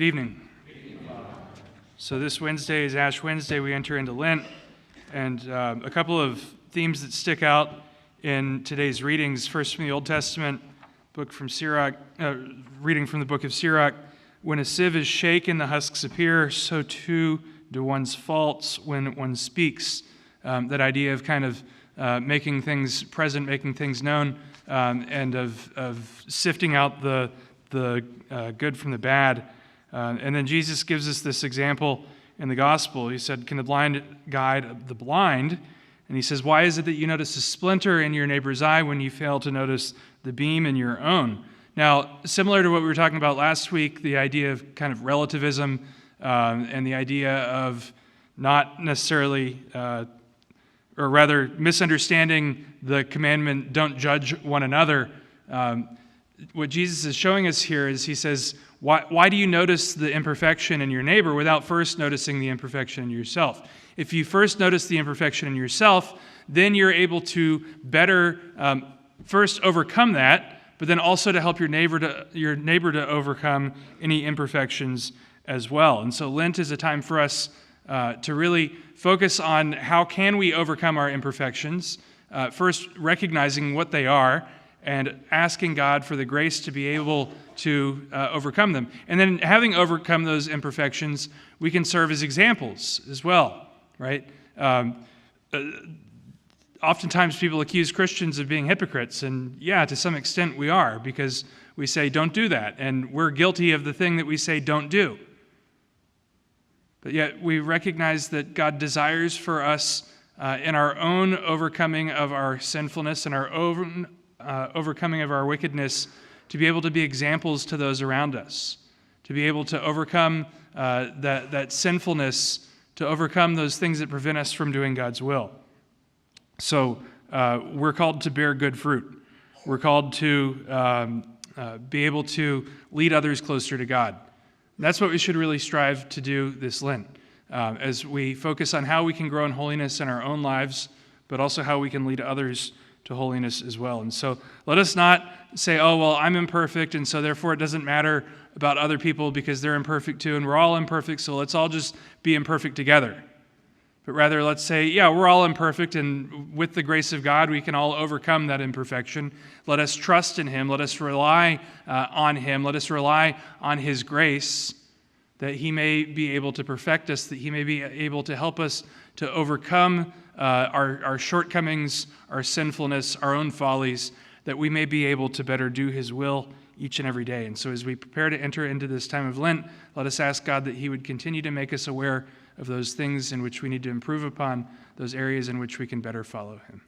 Good evening. So this Wednesday is Ash Wednesday. We enter into Lent, and a couple of themes that stick out in today's readings. First, from the Old Testament, book from Sirach, reading from the book of Sirach. When a sieve is shaken, the husks appear. So too do one's faults when one speaks. That idea of kind of making things present, making things known, and of sifting out the good from the bad. And then Jesus gives us this example in the gospel. He said, "Can the blind guide the blind?" And he says, "Why is it that you notice a splinter in your neighbor's eye when you fail to notice the beam in your own?" Now, similar to what we were talking about last week, the idea of kind of relativism and the idea of not necessarily, or rather misunderstanding the commandment, don't judge one another. What Jesus is showing us here is he says, why do you notice the imperfection in your neighbor without first noticing the imperfection in yourself? If you first notice the imperfection in yourself, then you're able to better first overcome that, but then also to help your neighbor to overcome any imperfections as well. And so Lent is a time for us to really focus on how can we overcome our imperfections, first recognizing what they are, and asking God for the grace to be able to overcome them. And then having overcome those imperfections, we can serve as examples as well, right? Oftentimes people accuse Christians of being hypocrites, and yeah, to some extent we are, because we say, don't do that, and we're guilty of the thing that we say don't do. But yet we recognize that God desires for us in our own overcoming of our sinfulness and our own overcoming of our wickedness, to be able to be examples to those around us, to be able to overcome that sinfulness, to overcome those things that prevent us from doing God's will. So we're called to bear good fruit. We're called to be able to lead others closer to God. And that's what we should really strive to do this Lent, as we focus on how we can grow in holiness in our own lives, but also how we can lead others to holiness as well. And so let us not say, oh, well, I'm imperfect, and so therefore it doesn't matter about other people because they're imperfect too, and we're all imperfect, so let's all just be imperfect together. But rather, let's say, yeah, we're all imperfect, and with the grace of God, we can all overcome that imperfection. Let us trust in Him. Let us rely on Him. Let us rely on His grace, that He may be able to perfect us, that He may be able to help us to overcome our shortcomings, our sinfulness, our own follies, that we may be able to better do His will each and every day. And so as we prepare to enter into this time of Lent, let us ask God that He would continue to make us aware of those things in which we need to improve upon, those areas in which we can better follow Him.